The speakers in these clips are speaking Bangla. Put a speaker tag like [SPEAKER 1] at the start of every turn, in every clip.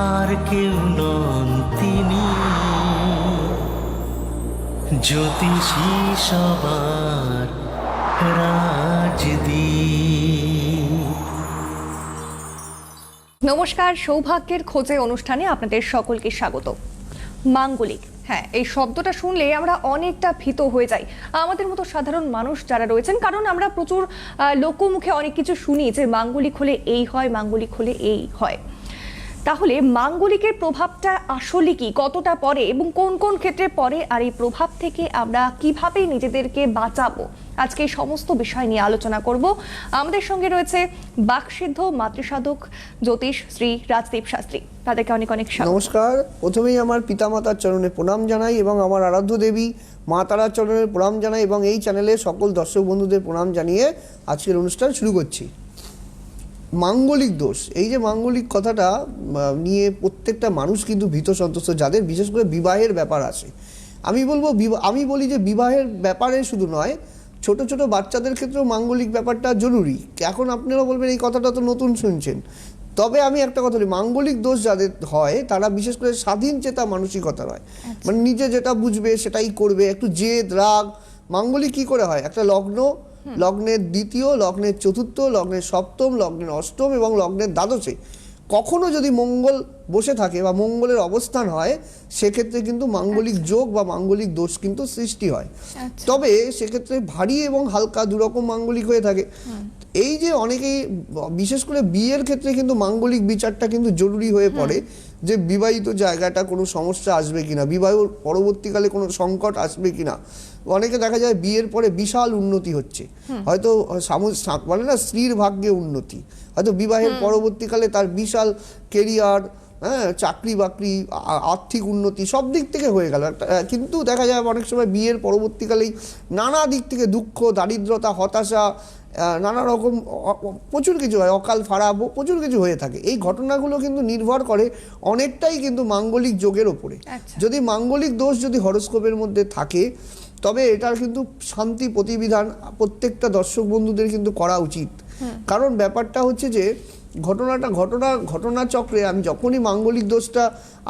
[SPEAKER 1] আর কেউ নন তিনি, জ্যোতিষী সবার রাজদীপ।
[SPEAKER 2] নমস্কার, সৌভাগ্যের খোঁজে অনুষ্ঠানে আপনাদের সকলকে স্বাগত। মাঙ্গলিক, হ্যাঁ, এই শব্দটা শুনলে আমরা অনেকটা ভীত হয়ে যাই, আমাদের মতো সাধারণ মানুষ যারা রয়েছেন, কারণ আমরা প্রচুর লোকমুখে অনেক কিছু শুনি যে মাঙ্গলিক হলে এই হয়, মাঙ্গলিক হলে এই হয়। তাহলে মাঙ্গলিকের প্রভাবটা আসলে কি, কতটা পড়ে এবং কোন কোন ক্ষেত্রে পড়ে, আর এই প্রভাব থেকে আমরা কিভাবে নিজেদেরকে বাঁচাবো, আজকে এই সমস্ত বিষয় নিয়ে আলোচনা করব। আমাদের সঙ্গে রয়েছে বাকসিদ্ধ মাতৃসাধক জ্যোতিষ শ্রী রাজদীপ শাস্ত্রী, তাদেরকে অনেক অনেক স্বাগত।
[SPEAKER 3] নমস্কার। প্রথমেই আমার পিতামাতার চরণে প্রণাম জানাই এবং আমার আরাধ্য দেবী মা তারার চরণে প্রণাম জানাই এবং এই চ্যানেলে সকল দর্শক বন্ধুদের প্রণাম জানিয়ে আজকের অনুষ্ঠান শুরু করছি। মাঙ্গলিক দোষ, এই যে মাঙ্গলিক কথাটা নিয়ে প্রত্যেকটা মানুষ কিন্তু ভীত সন্ত্রস্ত, যাদের বিশেষ করে বিবাহের ব্যাপার আসে। আমি বলি যে বিবাহের ব্যাপারে শুধু নয়, ছোট ছোট বাচ্চাদের ক্ষেত্রেও মাঙ্গলিক ব্যাপারটা জরুরি। এখন আপনারা বলবেন এই কথাটা তো নতুন শুনছেন, তবে আমি একটা কথা বলি, মাঙ্গলিক দোষ যাদের হয় তারা বিশেষ করে স্বাধীন চেতা মানসিকতা হয়, মানে নিজে যেটা বুঝবে সেটাই করবে, একটু জেদ রাগ। মাঙ্গলিক কি করে হয়? একটা লগ্ন, লগ্নের দ্বিতীয়, লগ্নের চতুর্থ, লগ্নের সপ্তম, লগ্নের অষ্টম এবং লগ্নের দ্বাদশে কখনো যদি মঙ্গল বসে থাকে বা মঙ্গলের অবস্থান হয়, সেক্ষেত্রে কিন্তু মাঙ্গলিক যোগ বা মাঙ্গলিক দোষ কিন্তু সৃষ্টি হয়। তবে সেক্ষেত্রে ভারী এবং হালকা দুরকম মাঙ্গলিক হয়ে থাকে। এই যে অনেকেই বিশেষ করে বিয়ের ক্ষেত্রে কিন্তু মাঙ্গলিক বিচারটা কিন্তু জরুরি হয়ে পড়ে, যে বিবাহিত জায়গাটা কোনো সমস্যা আসবে কিনা, বিবাহ পরবর্তীকালে কোনো সংকট আসবে কিনা। অনেকে দেখা যায় বিয়ের পরে বিশাল উন্নতি হচ্ছে, হয়তো বলে না স্ত্রীর ভাগ্যে উন্নতি, হয়তো বিবাহের পরবর্তীকালে তার বিশাল কেরিয়ার, হ্যাঁ, চাকরি বাকরি, আর্থিক উন্নতি সব দিক থেকে হয়ে গেল। কিন্তু দেখা যায় অনেক সময় বিয়ের পরবর্তীকালেই নানা দিক থেকে দুঃখ, দারিদ্রতা, হতাশা, নানা রকম প্রচুর কিছু হয়, অকাল ফাড়া, প্রচুর কিছু হয়ে থাকে। এই ঘটনাগুলো কিন্তু নির্ভর করে অনেকটাই কিন্তু মাঙ্গলিক যোগের ওপরে। যদি মাঙ্গলিক দোষ যদি হরোস্কোপের মধ্যে থাকে, তবে এটার কিন্তু শান্তি প্রতিবিধান প্রত্যেকটা দর্শক বন্ধুদের কিন্তু করা উচিত। কারণ ব্যাপারটা হচ্ছে যে ঘটনা চক্রে আমি যখনই মাঙ্গলিক দোষটা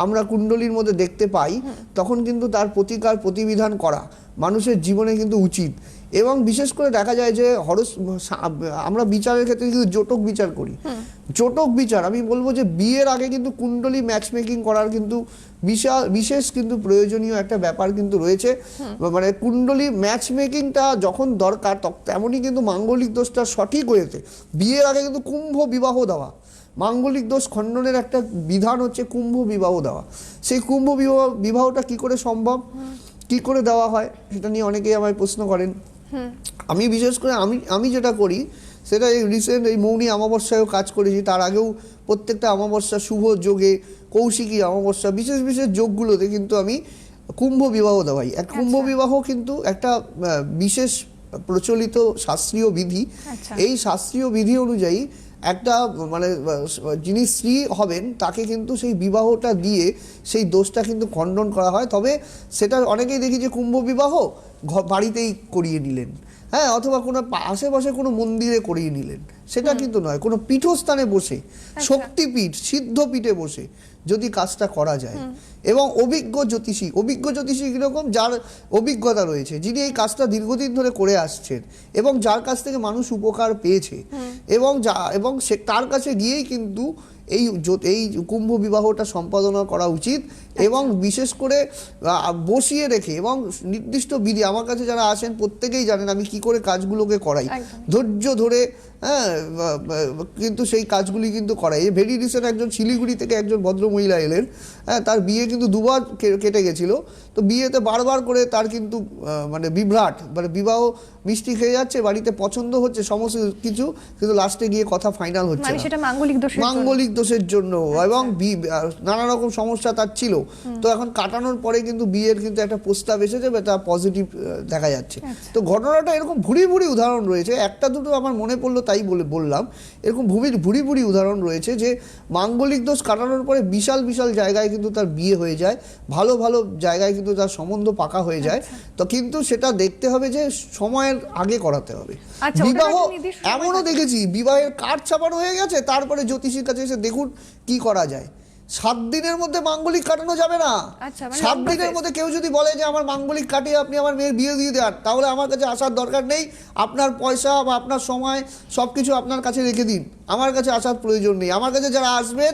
[SPEAKER 3] আমরা কুণ্ডলীর মধ্যে দেখতে পাই, তখন কিন্তু তার প্রতিকার প্রতিবিধান করা মানুষের জীবনে কিন্তু উচিত। এবং বিশেষ করে দেখা যায় যে আমরা বিচারের ক্ষেত্রে কিন্তু জোটক বিচার করি। জোটক বিচার আমি বলবো যে বিয়ের আগে কিন্তু কুণ্ডলী ম্যাচ মেকিং করার কিন্তু বিশেষ কিন্তু প্রয়োজনীয় একটা ব্যাপার কিন্তু রয়েছে। মানে কুণ্ডলী ম্যাচ মেকিংটা যখন দরকার তেমনই কিন্তু মাঙ্গলিক দোষটা সঠিক হয়েছে বিয়ের আগে কিন্তু কুম্ভ বিবাহ দেওয়া। মাঙ্গলিক দোষ খণ্ডনের একটা বিধান হচ্ছে কুম্ভ বিবাহ দেওয়া। সেই কুম্ভ বিবাহটা কি করে সম্ভব, কি করে দেওয়া হয়, সেটা নিয়ে অনেকেই আমায় প্রশ্ন করেন। আমি বিশেষ করে আমি যেটা করি সেটা এই রিসেন্ট এই মৌনী অমাবস্যায়ও কাজ করেছি, তার আগেও প্রত্যেকটা অমাবস্যা, শুভ যোগে, কৌশিকী অমাবস্যা, বিশেষ বিশেষ যোগগুলোতে কিন্তু আমি কুম্ভ বিবাহ দেওয়াই। এক কুম্ভ বিবাহ কিন্তু একটা বিশেষ প্রচলিত শাস্ত্রীয় বিধি। এই শাস্ত্রীয় বিধি অনুযায়ী একটা মানে যিনি স্ত্রী হবেন তাকে কিন্তু সেই বিবাহটা দিয়ে সেই দোষটা কিন্তু খণ্ডন করা হয়। তবে সেটা অনেকেই দেখি যে কুম্ভ বিবাহ বাড়িতেই করিয়ে নিলেন, হ্যাঁ, অথবা কোনো আশেপাশে কোনো মন্দিরে করিয়ে নিলেন, সেটা কিন্তু নয়। কোনো পীঠস্থানে বসে, শক্তিপীঠ, সিদ্ধপীঠে বসে যদি কাজটা করা যায়, এবং অভিজ্ঞ জ্যোতিষী কীরকম, যার অভিজ্ঞতা রয়েছে, যিনি এই কাজটা দীর্ঘদিন ধরে করে আসছেন এবং যার কাছ থেকে মানুষ উপকার পেয়েছে, এবং সে তার কাছে গিয়েই কিন্তু এই কুম্ভ বিবাহটা সম্পাদনা করা উচিত। এবং বিশেষ করে বসিয়ে রেখে এবং নির্দিষ্ট বিধি, আমার কাছে যারা আসেন প্রত্যেকেই জানেন আমি কি করে কাজগুলোকে করাই, ধৈর্য ধরে, হ্যাঁ, কিন্তু সেই কাজগুলি কিন্তু করাই। ভেরি রিসেন্ট একজন শিলিগুড়ি থেকে একজন ভদ্রমহিলা এলেন, হ্যাঁ, তার বিয়ে কিন্তু দুবার কেটে গেছিল। তো বিয়েতে বারবার করে তার কিন্তু মানে বিভ্রাট, মানে বিবাহ মিষ্টি খেয়ে যাচ্ছে, বাড়িতে পছন্দ হচ্ছে সমস্ত কিছু, কিন্তু লাস্টে গিয়ে কথা ফাইনাল হচ্ছে না, সেটা মাঙ্গলিক দোষের জন্য, এবং নানা রকম সমস্যা তার ছিল। তো এখন কাটানোর পরে কিন্তু বিয়ের কিন্তু একটা প্রস্তাব এসেছে, তা পজিটিভ দেখা যাচ্ছে। তো ঘটনাটা এরকম ভুরি ভুরি উদাহরণ রয়েছে, একটা দুটো আমার মনে পড়লো তাই বললাম। এরকম ভুরি ভুরি উদাহরণ রয়েছে যে মাঙ্গলিক দোষ কাটানোর পরে বিশাল বিশাল জায়গায় কিন্তু তার বিয়ে হয়ে যায়, ভালো ভালো জায়গায় কিন্তু তার সম্বন্ধ পাকা হয়ে যায়। তো কিন্তু সেটা দেখতে হবে যে সময়ের আগে করাতে হবে। বিবাহ এমনও দেখেছি বিবাহের কার্ড ছাপানো হয়ে গেছে, তারপরে জ্যোতিষীর কাছে এসে দেখুন কি করা যায়, 7 দিনের মধ্যে মাঙ্গলিক কাটানো যাবে না।
[SPEAKER 2] আচ্ছা, মানে
[SPEAKER 3] 7
[SPEAKER 2] long
[SPEAKER 3] দিনের
[SPEAKER 2] process।
[SPEAKER 3] মধ্যে কেউ যদি বলে যে আমার মাঙ্গলিক কাটিয়ে আপনি আমার মেয়ের বিয়ে দিয়ে দেন, তাহলে আমার কাছে আসার দরকার নেই। আপনার পয়সা বা আপনার সময় সব কিছু আপনার কাছে রেখে দিন, আমার কাছে আসার প্রয়োজন নেই। আমার কাছে যারা আসবেন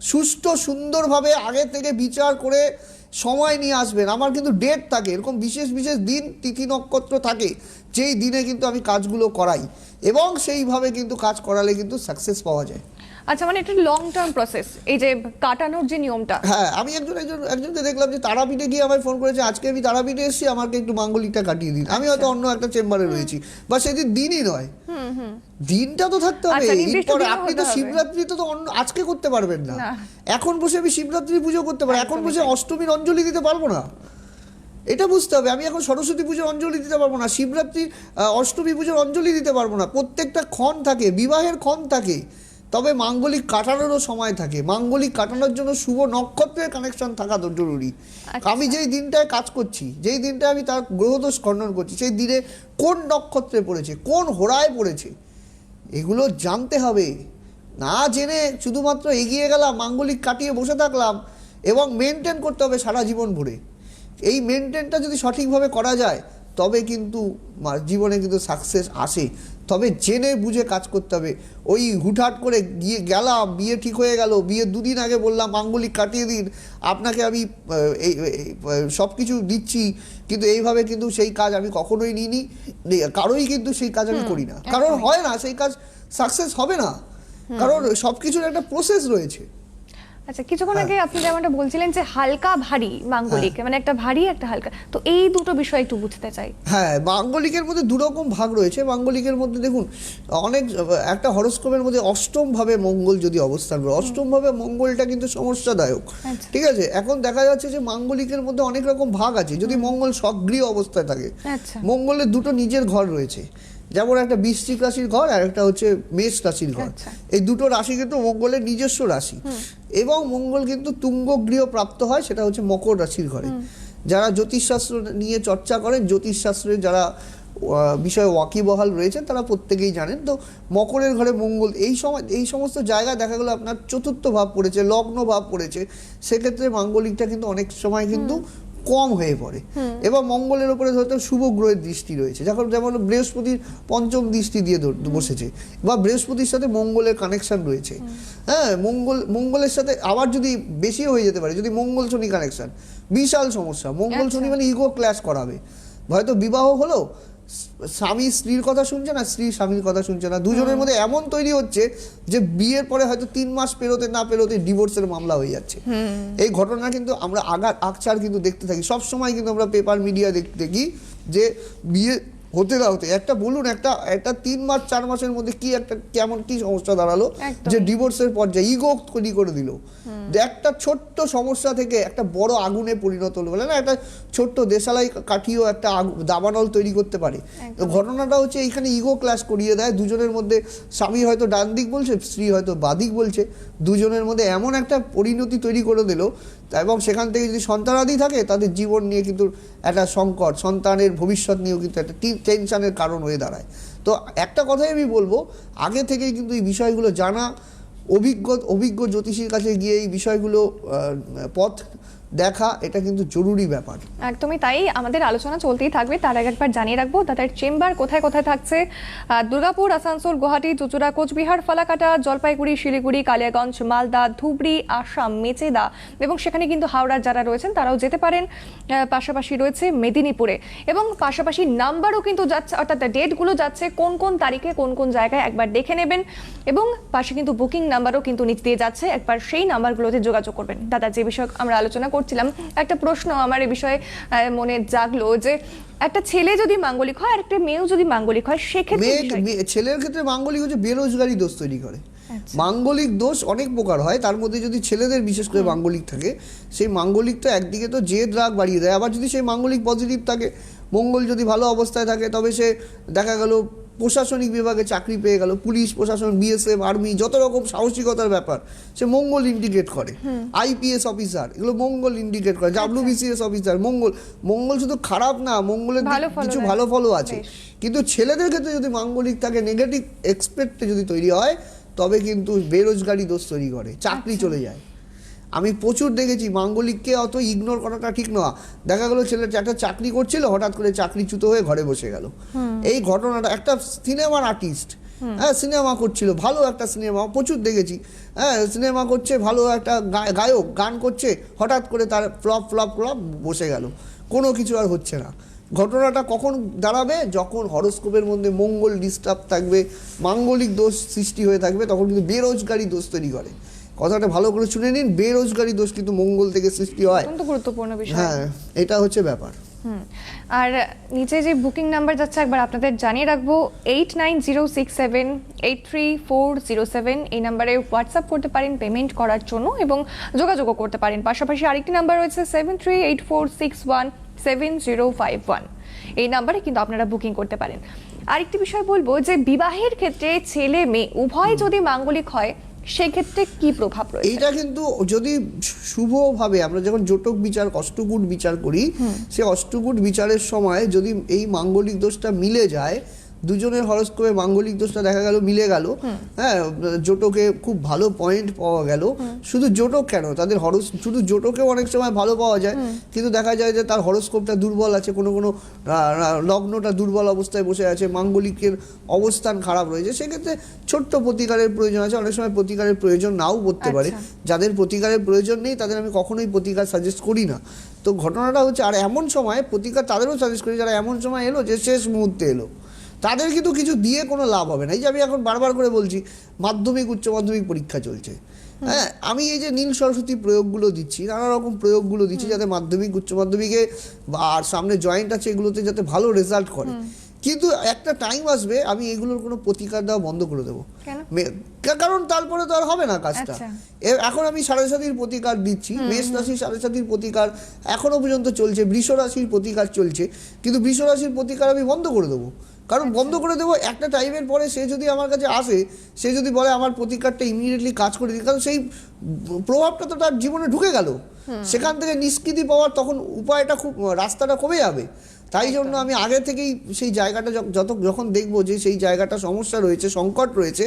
[SPEAKER 3] সুষ্ঠু সুন্দরভাবে আগে থেকে বিচার করে সময় নিয়ে আসবেন। আমার কিন্তু ডেট থাকে, এরকম বিশেষ বিশেষ দিন তিথি নক্ষত্র থাকে, যেই দিনে কিন্তু আমি কাজগুলো করাই, এবং সেইভাবে কিন্তু কাজ করালে কিন্তু সাকসেস পাওয়া যায়।
[SPEAKER 2] আচ্ছা, মানে এটা লং টার্ম প্রসেস, এই যে কাটানোর যে নিয়মটা।
[SPEAKER 3] হ্যাঁ, আমি একজনকে দেখলাম যে তারাপীঠে গিয়ে আমায় ফোন করেছে, আজকে আমি তারাপীঠে এসেছি, আমাকে একটু মাঙ্গলিকটা কাটিয়ে দিন। আমি হয়তো অন্য একটা চেম্বারে রয়েছি, বা সেদিন দিনই নয়, দিনটা তো থাকতে হবে।
[SPEAKER 2] আচ্ছা, নির্দিষ্ট
[SPEAKER 3] এরপরে
[SPEAKER 2] দিনও
[SPEAKER 3] আপনি তো
[SPEAKER 2] হতে হবে।
[SPEAKER 3] শিবরাত্রি তো অন্য আজকে করতে পারবেন না।
[SPEAKER 2] না।
[SPEAKER 3] এখন বসে আমি শিবরাত্রি পুজো করতে পারি, এখন বসে অষ্টমীর অঞ্জলি দিতে পারবো না, এটা বুঝতে হবে। আমি এখন সরস্বতী পুজোর অঞ্জলি দিতে পারবো না, শিবরাত্রি অষ্টমী পুজোর অঞ্জলি দিতে পারবো না। প্রত্যেকটা ক্ষণ থাকে, বিবাহের ক্ষণ থাকে, তবে মাঙ্গলিক কাটানোরও সময় থাকে। মাঙ্গলিক কাটানোর জন্য শুভ নক্ষত্রের কানেকশন থাকা জরুরি।
[SPEAKER 2] আচ্ছা।
[SPEAKER 3] আমি যেই দিনটায় কাজ করছি, যেই দিনটায় আমি তার গ্রহদোষ খণ্ডন করছি, সেই দিনে কোন নক্ষত্রে পড়েছে, কোন হোরায় পড়েছে, এগুলো জানতে হবে। না জেনে শুধুমাত্র এগিয়ে গেলাম, মাঙ্গলিক কাটিয়ে বসে থাকলাম, এবং মেনটেন করতে হবে সারা জীবন ভরে। এই মেনটেনটা যদি সঠিকভাবে করা যায়, তবে কিন্তু জীবনে কিন্তু সাকসেস আসে। তবে জেনে বুঝে কাজ করতে হবে। ওই হুটহাট করে গিয়ে গেলাম, বিয়ে ঠিক হয়ে গেল, বিয়ে 2 দিন আগে বললাম মাঙ্গলিক কাটিয়ে দিন, আপনাকে আমি সব কিছু দিচ্ছি, কিন্তু এইভাবে কিন্তু সেই কাজ আমি কখনোই নিইনি, কারোই কিন্তু সেই কাজ আমি করি না, কারণ হয় না, সেই কাজ সাকসেস হবে না, কারণ সব কিছুর একটা প্রসেস রয়েছে।
[SPEAKER 2] আচ্ছা, কিছুক্ষণ আগে আপনি যেমনটা বলছিলেন যে হালকা ভারী মাঙ্গলিক, মানে একটা ভারী একটা হালকা, তো এই দুটো বিষয় একটু বুঝতে চাই।
[SPEAKER 3] হ্যাঁ, মাঙ্গলিকের মধ্যে 2 রকম ভাগ রয়েছে। মাঙ্গলিকের মধ্যে দেখুন, অনেক একটা হরোস্কোপের মধ্যে অষ্টম ভাবে মঙ্গল যদি অবস্থান করে, অষ্টম ভাবে মঙ্গলটা কিন্তু সমস্যাদায়ক।
[SPEAKER 2] আচ্ছা।
[SPEAKER 3] ঠিক আছে, এখন দেখা যাচ্ছে যে মাঙ্গলিকের মধ্যে অনেক রকম ভাগ আছে। যদি মঙ্গল সক্রিয় অবস্থায় থাকে,
[SPEAKER 2] আচ্ছা।
[SPEAKER 3] মঙ্গলের 2টো নিজের ঘর রয়েছে, যেমন একটা বৃশ্চিক রাশির ঘর আর একটা হচ্ছে মেষ রাশির ঘর।
[SPEAKER 2] আচ্ছা।
[SPEAKER 3] এই 2টো রাশি কিন্তু মঙ্গলের নিজস্ব রাশি, এবং মঙ্গল কিন্তু তুঙ্গ গৃহ প্রাপ্ত হয়, সেটা হচ্ছে মকর রাশির ঘরে। যারা জ্যোতিষশাস্ত্র নিয়ে চর্চা করেন, জ্যোতিষশাস্ত্রের যারা বিষয়ে ওয়াকিবহাল রয়েছেন, তারা প্রত্যেকেই জানেন। তো মকরের ঘরে মঙ্গল এই সমস্ত জায়গায় দেখা গেলো আপনার চতুর্থ ভাব পড়েছে, লগ্ন ভাব পড়েছে, সেক্ষেত্রে মাঙ্গলিকটা কিন্তু অনেক সময় কিন্তু কম হয়ে পড়ে। এবং মঙ্গলের উপরে হয়তো শুভ গ্রহের দৃষ্টি রয়েছে, যেমন বৃহস্পতির পঞ্চম দৃষ্টি দিয়ে বসেছে, বা বৃহস্পতির সাথে মঙ্গলের কানেকশন রয়েছে। হ্যাঁ, মঙ্গলের সাথে আবার যদি বেশি হয়ে যেতে পারে, যদি মঙ্গল শনি কানেকশন, বিশাল সমস্যা। মঙ্গল শনি মানে ইগো ক্ল্যাশ করাবে। হয়তো বিবাহ হলো, স্বামী স্ত্রীর কথা শুনছে না, স্ত্রী স্বামীর কথা শুনছে না, দুজনের মধ্যে এমন তৈরি হচ্ছে যে বিয়ের পরে হয়তো 3 মাস পেরোতে না পেরোতে ডিভোর্সের মামলা হয়ে যাচ্ছে। এই ঘটনা কিন্তু আমরা আকছার কিন্তু দেখতে থাকি, সব সময় কিন্তু আমরা পেপার মিডিয়া দেখি যে বিয়ে হতে না হতে একটা বলুন, একটা 3 মাস 4 মাসের মধ্যে কেমন কি সমস্যা দাঁড়ালো, যে ডিভোর্সের পর্যায়ে ইগো তৈরি করে দিল। একটা ছোট্ট সমস্যা থেকে একটা বড় আগুনে পরিণত হলো, বলে না, একটা ছোট্ট দেশালাই কাঠিও একটা দাবানল তৈরি করতে পারে। তো ঘটনাটা হচ্ছে এইখানে ইগো ক্লাশ করিয়ে দেয় দুজনের মধ্যে। স্বামী হয়তো ডান দিক বলছে, স্ত্রী হয়তো বাদিক বলছে, দুজনের মধ্যে এমন একটা পরিণতি তৈরি করে দিল, এবং সেখান থেকে যদি সন্তানাদি থাকে, তাদের জীবন নিয়ে কিন্তু একটা সংকট, সন্তানের ভবিষ্যৎ নিয়েও কিন্তু একটা টেনশনের কারণ হয়ে দাঁড়ায়। তো একটা কথাই আমি বলবো, আগে থেকেই কিন্তু এই বিষয়গুলো জানা, অভিজ্ঞ জ্যোতিষীর কাছে গিয়ে এই বিষয়গুলো পথ দেখা, এটা কিন্তু জরুরি ব্যাপার।
[SPEAKER 2] একদমই তাই, আমাদের আলোচনা চলতেই থাকবে। তার আগে একবার জানিয়ে রাখবো দাদার চেম্বার কোথায় কোথায় থাকছে। দুর্গাপুর, আসানসোল, গুয়াহাটি, চুঁচুড়া, কোচবিহার, ফালাকাটা, জলপাইগুড়ি, শিলিগুড়ি, কালিয়াগঞ্জ, মালদা, ধুবড়ি, আসাম, মেচেদা, এবং সেখানে কিন্তু হাওড়ার যারা রয়েছেন তারাও যেতে পারেন। পাশাপাশি রয়েছে মেদিনীপুরে, এবং পাশাপাশি নাম্বারও কিন্তু যাচ্ছে, অর্থাৎ ডেটগুলো যাচ্ছে কোন কোন তারিখে কোন কোন জায়গায়, একবার দেখে নেবেন। এবং পাশে কিন্তু বুকিং নাম্বারও কিন্তু নিচ দিয়ে যাচ্ছে, একবার সেই নাম্বারগুলোতে যোগাযোগ করবেন। দাদা, যে বিষয়ে আমরা আলোচনা করছিলাম, একটা প্রশ্ন আমার এই বিষয়ে মনে জাগলো, যে একটা ছেলে যদি মাঙ্গলিক হয় আর একটা মেয়েও যদি মাঙ্গলিক হয়, সেক্ষেত্রে
[SPEAKER 3] ছেলের ক্ষেত্রে মাঙ্গলিক হচ্ছে বেরোজগারি দোষ তৈরি করে। মাঙ্গলিক দোষ অনেক প্রকার হয়, তার মধ্যে যদি ছেলেদের বিশেষ করে মাঙ্গলিক থাকে, সেই মাঙ্গলিকটা একদিকে তো জেদ রাগ বাড়িয়ে দেয়। আবার যদি সেই মাঙ্গলিক পজিটিভ থাকে, মঙ্গল যদি ভালো অবস্থায় থাকে, তবে সে দেখা গেল প্রশাসনিক বিভাগে চাকরি পেয়ে গেল, পুলিশ প্রশাসন, বিএসএফ, আর্মি, যত রকম সাহসিকতার ব্যাপার সে মঙ্গল ইন্ডিকেট করে। আইপিএস অফিসার, এগুলো মঙ্গল ইন্ডিকেট করে। WBCS অফিসার, মঙ্গল শুধু খারাপ না, মঙ্গলের কিছু ভালো ফলও আছে। কিন্তু ছেলেদের ক্ষেত্রে যদি মাঙ্গলিক থাকে, নেগেটিভ এক্সপেক্ট যদি তৈরি হয়, তবে কিন্তু বেরোজগারি দোষ তৈরি করে, চাকরি চলে যায়। আমি প্রচুর দেখেছি মাঙ্গলিককে অত ইগনোর করাটা ঠিক নয়। দেখা গেলো ছেলেটা একটা চাকরি করছিল, হঠাৎ করে চাকরিচ্যুত হয়ে ঘরে বসে গেল। এই ঘটনাটা একটা সিনেমার আর্টিস্ট, হ্যাঁ সিনেমা করছিল, ভালো একটা সিনেমা প্রচুর দেখেছি, হ্যাঁ সিনেমা করছে, ভালো একটা গায়ক গান করছে, হঠাৎ করে তার ফ্লপ ফ্লপ ফ্লপ বসে গেল, কোনো কিছু আর হচ্ছে না। ঘটনাটা কখন দাঁড়াবে? যখন হরোস্কোপের মধ্যে মঙ্গল ডিস্টার্ব থাকবে, মাঙ্গলিক দোষ সৃষ্টি হয়ে থাকবে, তখন কিন্তু বেরোজগারি দোষ তৈরি করে। কথাটা ভালো করে শুনে নিন, বেরোজগারি দোষ কিন্তু মঙ্গল থেকে সৃষ্টি হয়।
[SPEAKER 2] অত্যন্ত গুরুত্বপূর্ণ বিষয়।
[SPEAKER 3] হ্যাঁ, এটা হচ্ছে ব্যাপার।
[SPEAKER 2] আর নিচে যে বুকিং নাম্বার যাচ্ছে একবার আপনাদের জানিয়ে রাখবো, 8906783407। এই নাম্বারে হোয়াটসঅ্যাপ করতে পারেন পেমেন্ট করার জন্য এবং যোগাযোগও করতে পারেন। পাশাপাশি আরেকটি নাম্বার রয়েছে 7384617051। এই নাম্বারে কিন্তু আপনারা বুকিং করতে পারেন। আরেকটি বিষয় বলবো যে বিবাহের ক্ষেত্রে ছেলে মেয়ে উভয় যদি মাঙ্গলিক হয় সেক্ষেত্রে কি প্রভাব রয়েছে?
[SPEAKER 3] এইটা কিন্তু যদি শুভভাবে আমরা যখন জটক বিচার অষ্টকূট বিচার করি, সে অষ্টকূট বিচারের সময় যদি এই মাঙ্গলিক দোষটা মিলে যায়, দুজনের হরস্কোপে মাঙ্গলিক দোষটা দেখা গেল মিলে গেল, হ্যাঁ জটকে খুব ভালো পয়েন্ট পাওয়া গেল। শুধু জটক কেন, তাদের শুধু জটকেও অনেক সময় ভালো পাওয়া যায়, কিন্তু দেখা যায় যে তার হরস্কোপটা দুর্বল আছে, কোনো কোনো লগ্নটা দুর্বল অবস্থায় বসে আছে, মাঙ্গলিকের অবস্থান খারাপ রয়েছে, সেক্ষেত্রে ছোট্ট প্রতিকারের প্রয়োজন আছে। অনেক সময় প্রতিকারের প্রয়োজন নাও পড়তে পারে। যাদের প্রতিকারের প্রয়োজন নেই তাদের আমি কখনোই প্রতিকার সাজেস্ট করি না। তো ঘটনাটা হচ্ছে, আর এমন সময় প্রতিকার তাদেরও সাজেস্ট করি যারা এমন সময় এলো যে শেষ মুহূর্তে এলো, তাদের কিন্তু কিছু দিয়ে কোনো লাভ হবে না। এই যে আমি এখন বারবার করে বলছি, মাধ্যমিক উচ্চ মাধ্যমিক পরীক্ষা চলছে, হ্যাঁ আমি এই যে নীল সরস্বতী প্রয়োগগুলো দিচ্ছি, নানা রকম প্রয়োগগুলো দিচ্ছি যাতে মাধ্যমিক উচ্চ মাধ্যমিকে আর সামনে জয়েন্ট আছে এগুলোতে যাতে ভালো রেজাল্ট করে, কিন্তু একটা টাইম আসবে আমি এগুলোর কোনো প্রতিকার দেওয়া বন্ধ করে দেবো। কারণ তারপরে তো আর হবে না কাজটা। এখন আমি সাড়ে সাতির প্রতিকার দিচ্ছি, মেষ রাশির সাড়ে সাতির প্রতিকার এখনো পর্যন্ত চলছে, বৃষ রাশির প্রতিকার চলছে, কিন্তু বৃষ রাশির প্রতিকার আমি বন্ধ করে দেবো। কারণ বন্ধ করে দেবো একটা টাইমের পরে, সে যদি আমার কাছে আসে, সে যদি বলে আমার প্রতিকারটা ইমিডিয়েটলি কাজ করে দিই, কারণ সেই প্রভাবটা তো তার জীবনে ঢুকে গেল, সেখান থেকে নিষ্কৃতি পাওয়ার তখন উপায়টা খুব রাস্তাটা কমে যাবে। তাই জন্য আমি আগে থেকেই সেই জায়গাটা যখন দেখবো যে সেই জায়গাটা সমস্যা রয়েছে, সংকট রয়েছে,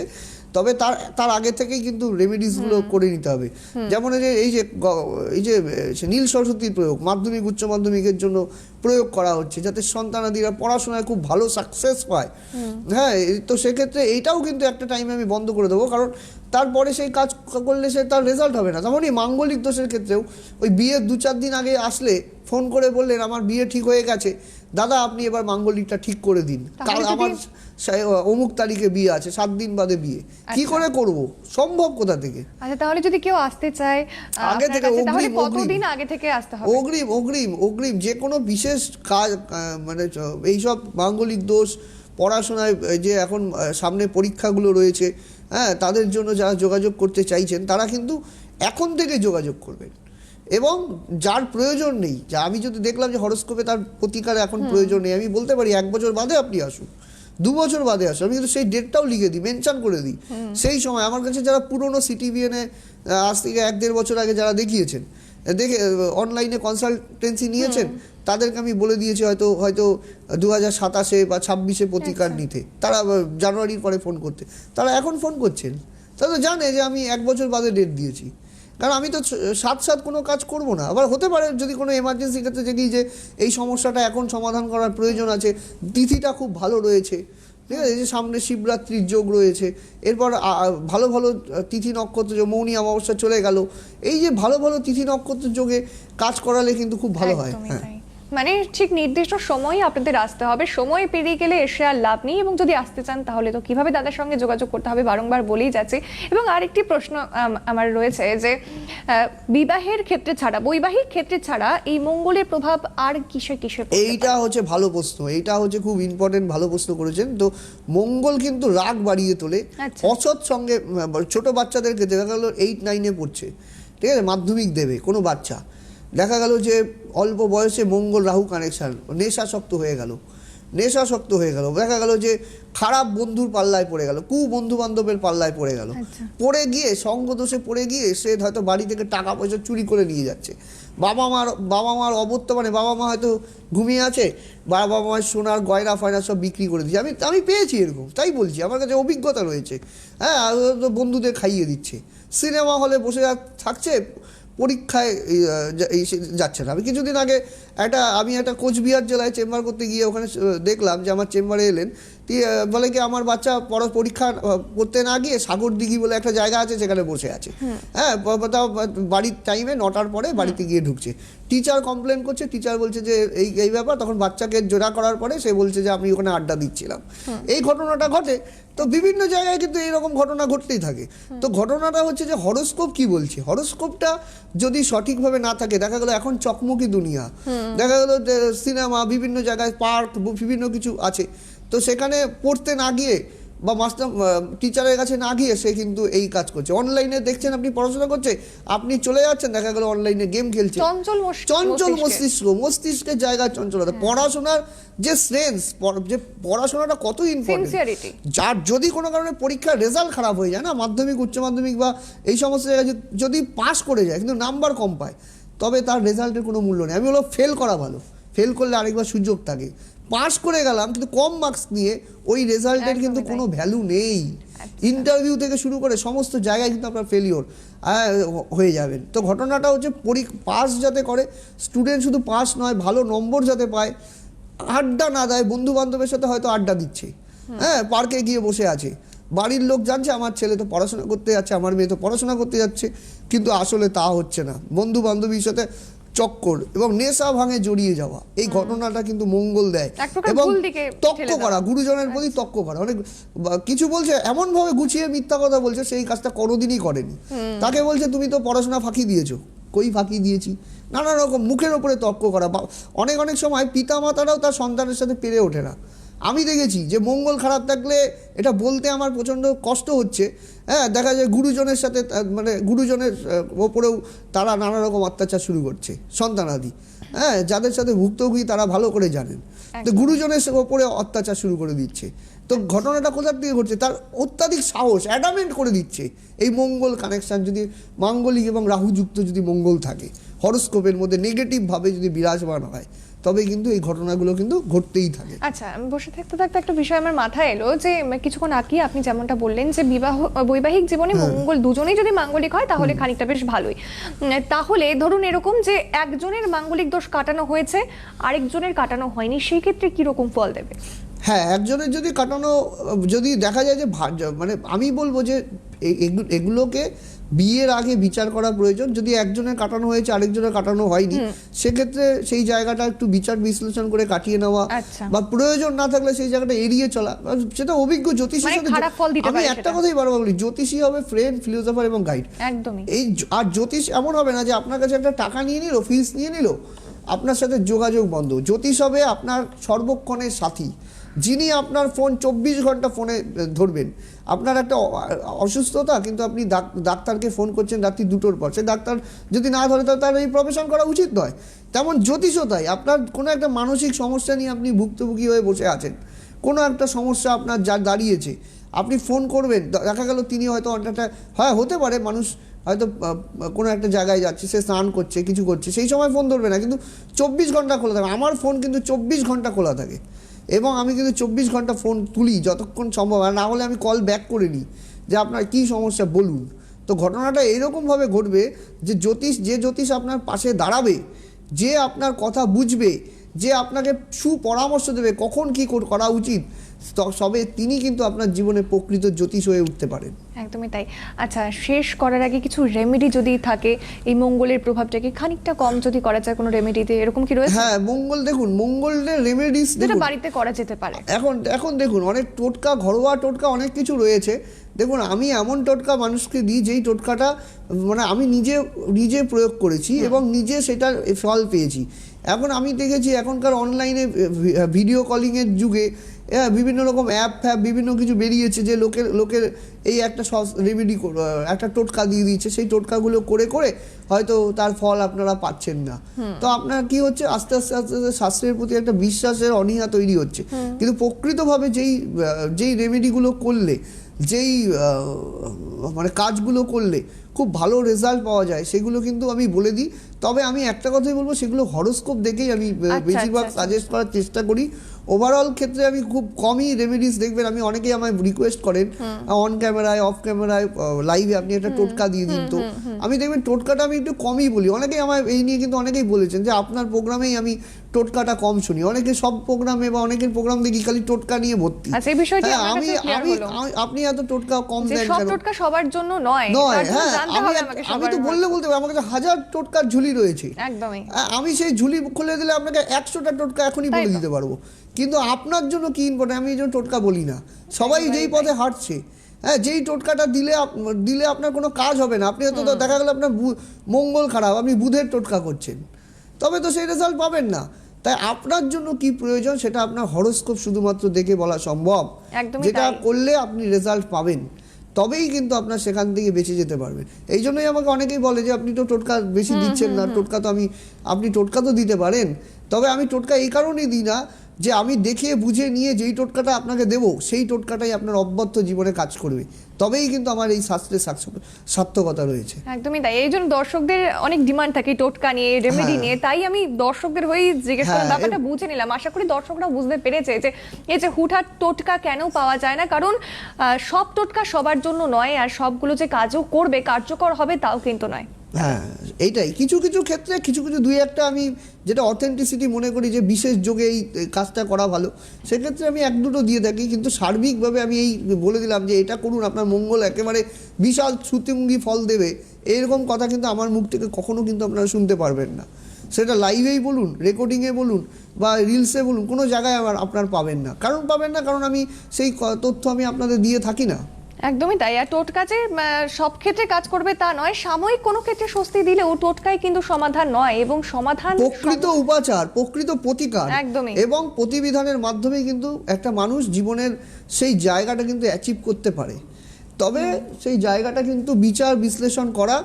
[SPEAKER 3] তবে তার আগে থেকেই কিন্তু রেমেডিসগুলো করে নিতে হবে। যেমন এই যে নীল সরস্বতীর প্রয়োগ মাধ্যমিক উচ্চ মাধ্যমিকের জন্য প্রয়োগ করা হচ্ছে, যাতে সন্তানাদিরা পড়াশোনায় খুব ভালো সাকসেস পায়। হ্যাঁ, তো সেক্ষেত্রে এইটাও কিন্তু একটা টাইমে আমি বন্ধ করে দেবো, কারণ তারপরে সেই কাজ করলে সে তার রেজাল্ট হবে না। তেমনই মাঙ্গলিক দোষের ক্ষেত্রেও ওই বিয়ের 2-4 দিন আগে আসলে ফোন করে বললেন আমার বিয়ে ঠিক হয়ে গেছে, দাদা আপনি এবার মাঙ্গলিকটা ঠিক করে দিন, কারণ আমার অমুক তারিখে বিয়ে আছে, 7 দিন বাদে বিয়ে, কি করে করব, সম্ভব কোথা থেকে?
[SPEAKER 2] আচ্ছা, তাহলে যদি কেউ আসতে চায়
[SPEAKER 3] আগে থেকে
[SPEAKER 2] কতদিন আগে থেকে আসতে হবে?
[SPEAKER 3] অগ্রিম যে কোনো বিশেষ কাজ, মানে এইসব মাঙ্গলিক দোষ পড়াশোনায় যে এখন সামনে পরীক্ষাগুলো রয়েছে, হ্যাঁ তাদের জন্য যারা যোগাযোগ করতে চাইছেন তারা কিন্তু এখন থেকে যোগাযোগ করবেন। এবং যার প্রয়োজন নেই, যা আমি যদি দেখলাম যে হরস্কোপে তার প্রতিকার এখন প্রয়োজন নেই, আমি বলতে পারি 1 বছর বাদে আপনি আসুন, 2 বছর বাদে আসুন, আমি কিন্তু সেই ডেটটাও লিখে দিই, মেনশন করে দিই। সেই সময় আমার কাছে যারা পুরনো সিটিভিএনে আজ থেকে 1-1.5 বছর আগে যারা দেখিয়েছেন, দেখে অনলাইনে কনসালটেন্সি নিয়েছেন, তাদেরকে আমি বলে দিয়েছি হয়তো 2027 বা 26-এ প্রতিকার নিতে, তারা জানুয়ারির পরে ফোন করতে, তারা এখন ফোন করছেন, তারা তো জানে যে আমি 1 বছর বাদে ডেট দিয়েছি। কারণ আমি তো সাথে কোনো কাজ করব না। আবার হতে পারে যদি কোনো এমার্জেন্সি ক্ষেত্রে দেখি যে এই সমস্যাটা এখন সমাধান করার প্রয়োজন আছে, তিথিটা খুব ভালো রয়েছে, ঠিক আছে, যে সামনে শিবরাত্রির যোগ রয়েছে, এরপর ভালো ভালো তিথি নক্ষত্র যোগ, মৌনী অমাবস্যা চলে গেল, এই যে ভালো ভালো তিথি নক্ষত্র যোগে কাজ করালে কিন্তু খুব ভালো হয়। হ্যাঁ,
[SPEAKER 2] মানে ঠিক নির্দিষ্ট সময়ে আপনাদের আসতে হবে, সময় পেরিয়ে গেলে এসে আর লাভ নেই। এবং যদি আসতে চান তাহলে তো কিভাবে দাদার সঙ্গে যোগাযোগ করতে হবে বারংবার বলেই যাচ্ছে। এবং আরেকটি প্রশ্ন আমার রয়েছে যে বিবাহের ক্ষেত্রে ছাড়া, বৈবাহিক ক্ষেত্রে ছাড়া এই মঙ্গলের প্রভাব আর কিসে কিসে?
[SPEAKER 3] এইটা হচ্ছে ভালো প্রশ্ন, এইটা হচ্ছে খুব ইম্পর্টেন্ট, ভালো প্রশ্ন করেছেন। তো মঙ্গল কিন্তু রাগ বাড়িয়ে তোলে, অসৎ সঙ্গে ছোট বাচ্চাদেরকে দেখা গেল 8-9-এ পড়ছে, ঠিক আছে, মাধ্যমিক দেবে কোনো বাচ্চা, দেখা গেল যে অল্প বয়সে মঙ্গল রাহু কানেকশান, নেশাসক্ত হয়ে গেল, দেখা গেল যে খারাপ বন্ধুর পাল্লায় পড়ে গেল, বন্ধু বান্ধবের পাল্লায় পড়ে গেল, পড়ে গিয়ে সঙ্গ দোষে পড়ে গিয়ে সে হয়তো বাড়ি থেকে টাকা পয়সা চুরি করে নিয়ে যাচ্ছে, বাবা মার অবর্তমানে বাবা মা হয়তো ঘুমিয়ে আছে, বাবা মায়ের সোনার গয়না ফয়না সব বিক্রি করে দিচ্ছে, আমি পেয়েছি এরকম, তাই বলছি, আমার কাছে অভিজ্ঞতা রয়েছে। হ্যাঁ, বন্ধুদের খাইয়ে দিচ্ছে, সিনেমা হলে বসে থাকছে, পরীক্ষায় যাচ্ছে না। আমি কিছুদিন আগে আমি একটা কোচবিহার জেলায় চেম্বার করতে গিয়ে ওখানে দেখলাম যে আমার চেম্বারে এলেন, বলে কি আমার বাচ্চা পরীক্ষা করতে না গিয়ে সাগরদিঘি বলে একটা জায়গা আছে সেখানে বসে আছে। হ্যাঁ, তাও বাড়ির টাইমে 9টার পরে বাড়িতে গিয়ে ঢুকছে। টিচার কমপ্লেন করছে, টিচার বলছে যে এই ব্যাপার। তখন বাচ্চাকে জোড়া করার পরে সে বলছে যে আমি ওখানে আড্ডা দিচ্ছিলাম। এই ঘটনাটা ঘটে। তো বিভিন্ন জায়গায় কিন্তু এইরকম ঘটনা ঘটতেই থাকে। তো ঘটনাটা হচ্ছে যে হরোস্কোপ কি বলছে, হরোস্কোপটা যদি সঠিকভাবে না থাকে, দেখা গেল এখন চকমকি দুনিয়া, দেখা গেল সিনেমা, বিভিন্ন জায়গায় পার্ক, বিভিন্ন কিছু আছে, তো সেখানে পড়তে না গিয়ে বা মাস্টার টিচারের কাছে না গিয়ে সে কিন্তু এই কাজ করছে। অনলাইনে দেখছেন আপনি পড়াশোনা করছে, আপনি চলে যাচ্ছেন, দেখা গেল অনলাইনে গেম খেলছে। চঞ্চল মস্তিষ্কের জায়গায় চঞ্চলতা। পড়াশোনার যে সেন্স, যে পড়াশোনাটা কত ইম্পর্টেন্ট, যার যদি কোনো কারণে পরীক্ষার রেজাল্ট খারাপ হয়ে যায় না, মাধ্যমিক, উচ্চ মাধ্যমিক বা এই সমস্ত জায়গায় যদি পাস করে যায় কিন্তু নাম্বার কম পায়, তবে তার রেজাল্টের কোনো মূল্য নেই। আমি বলবো ফেল করা ভালো, ফেল করলে আরেকবার সুযোগ থাকে। পাস করে গেলাম কিন্তু কম মার্কস নিয়ে ওই রেজাল্টের কিন্তু কোনো ভ্যালু নেই। ইন্টারভিউ থেকে শুরু করে সমস্ত জায়গায় কিন্তু আপনার ফেলিওর হয়ে যাবেন। তো ঘটনাটা হচ্ছে পাস যাতে করে, স্টুডেন্ট শুধু পাস নয়, ভালো নম্বর যাতে পায়, আড্ডা না দেয়, বন্ধু বান্ধবের সাথে হয়তো আড্ডা দিচ্ছে, হ্যাঁ, পার্কে গিয়ে বসে আছে, বাড়ির লোক জানছে আমার ছেলে তো পড়াশোনা করতে যাচ্ছে, আমার মেয়ে তো পড়াশোনা করতে যাচ্ছে, কিন্তু আসলে তা হচ্ছে না। বন্ধু বান্ধবীর সাথে চক্কর এবং নেশা ভাঙে জড়িয়ে যাওয়া, এই ঘটনাটা কিন্তু মঙ্গল দেয়। এবং তক্ক করা, গুরুজনের প্রতি তক্ক করা, অনেক কিছু বলছে এমনভাবে গুছিয়ে মিথ্যা কথা বলছে, সেই কাজটা কোনোদিনই করেনি। তাকে বলছে তুমি তো পড়াশোনা ফাঁকি দিয়েছো, কই ফাঁকি দিয়েছি, নানা রকম মুখের ওপরে তর্ক করা। অনেক সময় পিতা মাতারাও তার সন্তানের সাথে পেরে ওঠে না। আমি দেখেছি যে মঙ্গল খারাপ থাকলে, এটা বলতে আমার প্রচণ্ড কষ্ট হচ্ছে, হ্যাঁ, দেখা যায় গুরুজনের সাথে, মানে গুরুজনের ওপরেও তারা নানা রকম অত্যাচার শুরু করছে সন্তানাদি, হ্যাঁ, যাদের সাথে ভুক্তভোগী তারা ভালো করে জানেন। তো গুরুজনের ওপরে অত্যাচার শুরু করে দিচ্ছে। তো ঘটনাটা কোথার থেকে ঘটছে, তার অত্যাধিক সাহস অ্যাডামেন্ট করে দিচ্ছে। এই মঙ্গল কানেকশন যদি মাঙ্গলিক এবং রাহুযুক্ত যদি মঙ্গল থাকে, হরোস্কোপের মধ্যে নেগেটিভভাবে যদি বিরাজমান হয়, তবে কিন্তু এই ঘটনাগুলো কিন্তু ঘটতেই থাকে।
[SPEAKER 2] আচ্ছা, বসে থাকতে থাকতে একটা বিষয় আমার মাথায় এলো যে কিছুক্ষণ আগে আপনি যেমনটা বললেন যে বৈবাহিক জীবনে মঙ্গল দুজনেই যদি মাঙ্গলিক হয় তাহলে খানিকটা বেশ ভালোই। তাহলে ধরুন এরকম যে একজনের মাঙ্গলিক দোষ কাটানো হয়েছে, আরেকজনের কাটানো হয়নি, সেই ক্ষেত্রে কিরকম ফল দেবে?
[SPEAKER 3] হ্যাঁ, একজনের যদি কাটানো, যদি দেখা যায় যে মানে আমি বলবো যে এগুলোকে বিয়ের আগে বিচার করা প্রয়োজন। যদি একজনের কাটানো হয়েছে আরেকজনের কাটানো হয়নি, সেক্ষেত্রে সেই জায়গাটা একটু বিচার বিশ্লেষণ করে কাটিয়ে নেওয়া, বা প্রয়োজন না থাকলে সেই জায়গাটা এড়িয়ে চলা, সেটা অভিজ্ঞ জ্যোতিষীর সাথে। আমি একটা কথাই বারবার বলি, জ্যোতিষী হবে ফ্রেন্ড, ফিলোসফার এবং গাইড।
[SPEAKER 2] একদমই।
[SPEAKER 3] আর জ্যোতিষ এমন হবে না যে আপনার কাছে একটা টাকা নিয়ে নিল, ফিস নিয়ে নিল, আপনার সাথে যোগাযোগ বন্ধ। জ্যোতিষ হবে আপনার সর্বক্ষণের সাথী, যিনি আপনার ফোন 24 ঘন্টা ফোনে ধরবেন। আপনার একটা অসুস্থতা, কিন্তু আপনি ডাক্তারকে ফোন করছেন রাত্রি 2টোর পর, সে ডাক্তার যদি না ধরে তার এই প্রফেশন করা উচিত নয়। তেমন জ্যোতিষও তাই। আপনার কোনো একটা মানসিক সমস্যা নিয়ে আপনি ভুক্তভোগী হয়ে বসে আছেন, কোনো একটা সমস্যা আপনার যা দাঁড়িয়েছে, আপনি ফোন করবেন, দেখা গেল তিনি হয়তো অনেকটা, হ্যাঁ হতে পারে মানুষ হয়তো কোনো একটা জায়গায় যাচ্ছে, সে স্নান করছে, কিছু করছে, সেই সময় ফোন ধরবে না, কিন্তু 24 ঘন্টা খোলা থাকে। আমার ফোন কিন্তু 24 ঘন্টা খোলা থাকে, এবং আমি কিন্তু 24 ঘন্টা ফোন তুলি যতক্ষণ সম্ভব, আর না হলে আমি কল ব্যাক করে নিই যে আপনার কী সমস্যা বলুন। তো ঘটনাটা এইরকমভাবে ঘটবে যে জ্যোতিষ আপনার পাশে দাঁড়াবে, যে আপনার কথা বুঝবে, যে আপনাকে সুপরামর্শ দেবে কখন কী করা উচিত, সবে তিনি কিন্তু আপনার জীবনে প্রকৃত জ্যোতিষ হয়ে উঠতে পারেন।
[SPEAKER 2] একদমই তাই। আচ্ছা, শেষ করার আগে কিছু রেমেডি যদি থাকে, এই মঙ্গলের প্রভাবটাকে খানিকটা কম যদি করা যায় কোনো রেমেডিতে, এরকম কি রয়েছে?
[SPEAKER 3] হ্যাঁ, দেখুন মঙ্গলের রেমেডিস
[SPEAKER 2] যেটা বাড়িতে করা যেতে পারে।
[SPEAKER 3] এখন দেখুন অনেক টোটকা, ঘরোয়া টোটকা অনেক কিছু রয়েছে। দেখুন, আমি এমন টোটকা মানুষকে দিই যেই টোটকাটা মানে আমি নিজে প্রয়োগ করেছি এবং নিজে সেটার ফল পেয়েছি। এখন আমি দেখেছি এখনকার অনলাইনে ভিডিও কলিংয়ের যুগে বিভিন্ন রকম অ্যাপ বিভিন্ন কিছু বেরিয়েছে, যে লোকের এই একটা রেমেডি, একটা টোটকা দিয়ে দিচ্ছে, সেই টোটকাগুলো করে হয়তো তার ফল আপনারা পাচ্ছেন না। তো আপনার কি হচ্ছে, আস্তে আস্তে শাস্ত্রের প্রতি একটা বিশ্বাসের অনীহা তৈরি হচ্ছে। কিন্তু প্রকৃতভাবে যেই রেমেডিগুলো করলে, যেই মানে কাজগুলো করলে খুব ভালো রেজাল্ট পাওয়া যায়, সেগুলো কিন্তু আমি বলে দিই। তবে আমি একটা কথাই বলবো, সেগুলো হরোস্কোপ দেখেই আমি বেশিরভাগ সাজেস্ট করার চেষ্টা করি। ওভারঅল ক্ষেত্রে আমি খুব কমই রেমেডিস দেখবেন, আমি অনেকেই আমায় রিকোয়েস্ট করেন অন ক্যামেরায় অফ ক্যামেরায় লাইভে আপনি একটা টোটকা দিয়ে দিন। তো আমি দেখবেন টোটকাটা আমি একটু কমই বলি, অনেকেই আমায় এই নিয়ে কিন্তু অনেকেই বলেছেন যে আপনার প্রোগ্রামেই আমি টোটকাটা কম শুনি, অনেকে সব প্রোগ্রামে বা অনেকের প্রোগ্রাম দেখি খালি টোটকা নিয়ে ভর্তি।
[SPEAKER 2] আচ্ছা, এই বিষয়টি
[SPEAKER 3] হ্যাঁ,
[SPEAKER 2] আমার কাছে ক্লিয়ার হলো
[SPEAKER 3] আপনি এত টোটকা কম
[SPEAKER 2] যে
[SPEAKER 3] দেন
[SPEAKER 2] সব
[SPEAKER 3] কেন?
[SPEAKER 2] টোটকা সবার জন্য নয়,
[SPEAKER 3] নয়,
[SPEAKER 2] তার জন্য
[SPEAKER 3] হ্যাঁ,
[SPEAKER 2] জানতে হবে আমাকে
[SPEAKER 3] আমি
[SPEAKER 2] সবার
[SPEAKER 3] তো বলতে পারি আমার কাছে 1000 টোটকার ঝুলি রয়েছে।
[SPEAKER 2] একদমই
[SPEAKER 3] আমি সেই ঝুলি খুলে দিলে আপনাকে 100টা টোটকা এখনই
[SPEAKER 2] তাই
[SPEAKER 3] বলে
[SPEAKER 2] তো।
[SPEAKER 3] দিতে পারবো, কিন্তু আপনার জন্য কি ইম্পর্টেন্ট আমি এই জন্য টোটকা বলি না। সবাই যেই পথে হাঁটছে, হ্যাঁ, যেই টোটকাটা দিলে আপনার কোনো কাজ হবে না। আপনি হয়তো দেখা গেল আপনার মঙ্গল খারাপ, আপনি বুধের টোটকা করছেন, তবে তো সেই রেজাল্ট পাবেন না। তাই আপনার জন্য কি প্রয়োজন সেটা আপনার হরোস্কোপ শুধুমাত্র দেখে বলা সম্ভব,
[SPEAKER 2] একদমই
[SPEAKER 3] যেটা
[SPEAKER 2] তাই।
[SPEAKER 3] করলে আপনি রেজাল্ট পাবেন, তবেই কিন্তু আপনার সেখান থেকে বেঁচে যেতে পারবেন। এই জন্যই আমাকে অনেকেই বলে যে আপনি তো টোটকা বেশি দিচ্ছেন না, টোটকা তো আপনি টোটকা তো দিতে পারেন, তবে আমি টোটকা এই কারণেই দিই না যে আমি দেখে বুঝে নিয়ে যেই টোটকাটা আপনাকে দেবো সেই টোটকাটাই আপনার অব্যর্থ জীবনে কাজ করবে, তবেই কিন্তু আমার এই শাস্ত্রের সার্থকতা রয়েছে।
[SPEAKER 2] একদমই তাই। এই জন্য দর্শকদের অনেক ডিমান্ড থাকে টোটকা নিয়ে, রেমেডি
[SPEAKER 3] হ্যাঁ।
[SPEAKER 2] নিয়ে, তাই আমি দর্শকদের হয়েই জিজ্ঞেস করলাম,
[SPEAKER 3] হ্যাঁ,
[SPEAKER 2] ব্যাপারটা বুঝে নিলাম। আশা করি দর্শকরা বুঝতে পেরেছে যে এই যে হুটহাট টোটকা কেন পাওয়া যায় না, কারণ সব টোটকা সবার জন্য নয়, আর সবগুলো যে কাজও করবে, কার্যকর হবে তাও কিন্তু নয়।
[SPEAKER 3] হ্যাঁ, এইটাই কিছু কিছু ক্ষেত্রে কিছু দুই একটা আমি যেটা অথেন্টিসিটি মনে করি যে বিশেষ যোগে এই কাজটা করা ভালো, সেক্ষেত্রে আমি 1-2টো দিয়ে থাকি, কিন্তু সার্বিকভাবে আমি এই বলে দিলাম যে এটা করুন আপনার মঙ্গল একেবারে বিশাল শ্রুতিমুঙ্গি ফল দেবে, এরকম কথা কিন্তু আমার মুখ থেকে কখনো কিন্তু আপনারা শুনতে পারবেন না। সেটা লাইভেই বলুন, রেকর্ডিংয়ে বলুন বা রিলসে বলুন, কোনো জায়গায় আপনার পাবেন না। কারণ আমি সেই তথ্য আমি আপনাদের দিয়ে থাকি না।
[SPEAKER 2] একদমই তাই। আর টোটকা যে সব ক্ষেত্রে কাজ করবে তা নয়, সাময়িক কোনো ক্ষেত্রে স্বস্তি দিলেও টোটকাই কিন্তু সমাধান নয়, এবং সমাধান
[SPEAKER 3] প্রকৃত উপাচার, প্রকৃত প্রতিকার
[SPEAKER 2] একদমই।
[SPEAKER 3] এবং প্রতিবিধানের মাধ্যমে কিন্তু একটা মানুষ জীবনের সেই জায়গাটা কিন্তু অ্যাচিভ করতে পারে। তবে সেই জায়গাটা কিন্তু বিচার বিশ্লেষণ করা,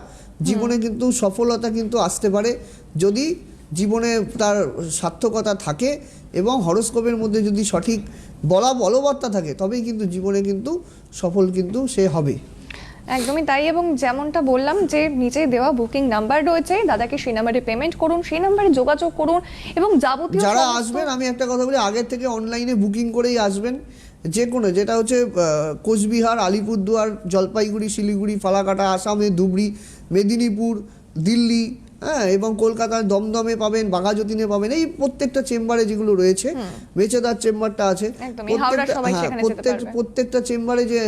[SPEAKER 3] জীবনে কিন্তু সফলতা কিন্তু আসতে পারে যদি জীবনে তার সার্থকতা থাকে এবং হরোস্কোপের মধ্যে যদি সঠিক বলবত্তা থাকে, তবেই কিন্তু জীবনে কিন্তু সফল কিন্তু সে হবে।
[SPEAKER 2] একদমই তাই। এবং যেমনটা বললাম যে নিচে দেওয়া বুকিং নাম্বার রয়েছে, দাদাকে সেই নাম্বারে পেমেন্ট করুন, সেই নাম্বারে যোগাযোগ করুন, এবং যাবতীয়
[SPEAKER 3] যারা আসবেন, আমি একটা কথা বলি, আগের থেকে অনলাইনে বুকিং করেই আসবেন। যে কোনো, যেটা হচ্ছে কোচবিহার, আলিপুরদুয়ার, জলপাইগুড়ি, শিলিগুড়ি, ফালাকাটা, আসামে ধুবড়ি, মেদিনীপুর, দিল্লি, হ্যাঁ, এবং কলকাতার দমদমে পাবেন, বাঘাযতীনে পাবেন, এই প্রত্যেকটা চেম্বারে যেগুলো রয়েছে, মেচেদার চেম্বারটা আছে, প্রত্যেকটা চেম্বারে যে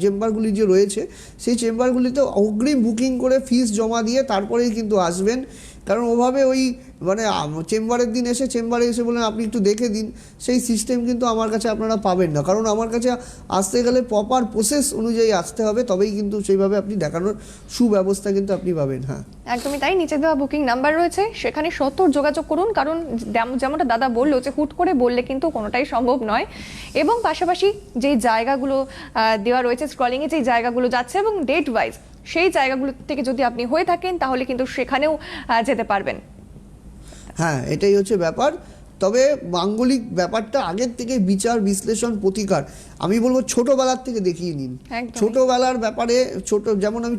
[SPEAKER 3] চেম্বারগুলি যে রয়েছে সেই চেম্বারগুলিতে অগ্রিম বুকিং করে ফিস জমা দিয়ে তারপরেই কিন্তু আসবেন। কারণ ওভাবে চেম্বারের দিন এসে চেম্বারে এসে বলেন আপনি একটু দেখে দিন, সেই সিস্টেম কিন্তু আমার কাছে আপনারা পাবেন না। কারণ আমার কাছে আসতে গেলে প্রপার প্রসেস অনুযায়ী আসতে হবে, তবেই কিন্তু সেইভাবে আপনি দেখানোর সুব্যবস্থা কিন্তু আপনি পাবেন। হ্যাঁ,
[SPEAKER 2] একদমই তাই। নিচে দেওয়া বুকিং নাম্বার রয়েছে, সেখানে সত্তর যোগাযোগ করুন, কারণ যেমনটা দাদা বললো যে হুট করে বললে কিন্তু কোনোটাই সম্ভব নয়। এবং পাশাপাশি যেই জায়গাগুলো দেওয়া রয়েছে স্ক্রলিংয়ে, যেই জায়গাগুলো যাচ্ছে এবং ডেট ওয়াইজ, সেই জায়গাগুলো থেকে যদি আপনি হয়ে থাকেন তাহলে কিন্তু সেখানেও যেতে পারবেন।
[SPEAKER 3] হ্যাঁ, এটাই হচ্ছে ব্যাপার। তবে মাঙ্গলিক ব্যাপারটা আগের থেকে বিচার বিশ্লেষণ প্রতিকার আমি বলবো ছোটবেলার থেকে দেখিয়ে নিন। ছোটবেলার ব্যাপারে যেমন আমি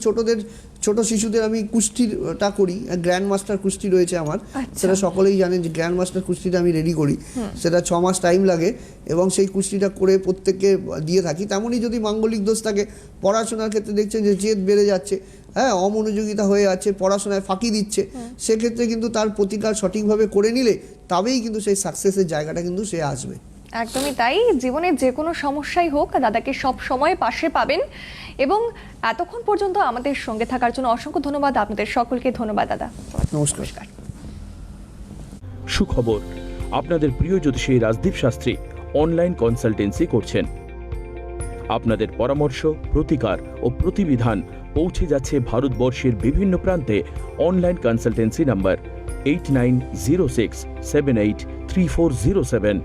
[SPEAKER 3] ছোট শিশুদের আমি কুস্তিটা করি, গ্র্যান্ড মাস্টার কুস্তি রয়েছে আমার, সেটা সকলেই জানেন যে গ্র্যান্ড মাস্টার কুস্তিটা আমি রেডি করি, সেটা 6 মাস টাইম লাগে এবং সেই কুস্তিটা করে প্রত্যেককে দিয়ে থাকি। তেমনই যদি মাঙ্গলিক দোষ থাকে, পড়াশোনার ক্ষেত্রে দেখছেন যে জেদ বেড়ে যাচ্ছে, হ্যাঁ, অমনোযোগিতা হয়ে যাচ্ছে, পড়াশোনায় ফাঁকি দিচ্ছে, সেক্ষেত্রে কিন্তু তার প্রতিকার সঠিকভাবে করে নিলে তবেই কিন্তু সেই সাকসেসের জায়গাটা কিন্তু সে আসবে।
[SPEAKER 2] একদমই তাই। জীবনের যে কোনো সমস্যাই হোক, দাদাকে সব সময় পাশে পাবেন। এবং এতক্ষণ পর্যন্ত আমাদের সঙ্গে থাকার জন্য অসংখ্য ধন্যবাদ। আপনাদের সকলকে ধন্যবাদ দাদা।
[SPEAKER 3] নমস্কার।
[SPEAKER 4] সুখবর, আপনাদের প্রিয় জ্যোতিষী রাজদীপ শাস্ত্রী অনলাইন কনসালটেন্সি করছেন। আপনাদের পরামর্শ, প্রতিকার ও প্রতিবিধান পৌঁছে যাচ্ছে ভারতবর্ষের বিভিন্ন প্রান্তে। Online consultancy number 8906783407।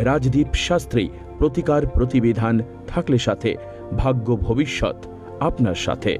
[SPEAKER 4] Rajdeep Shastri. প্রতিকার প্রতিবিধান থাকলে সাথে, ভাগ্য ভবিষ্যৎ আপনার সাথে।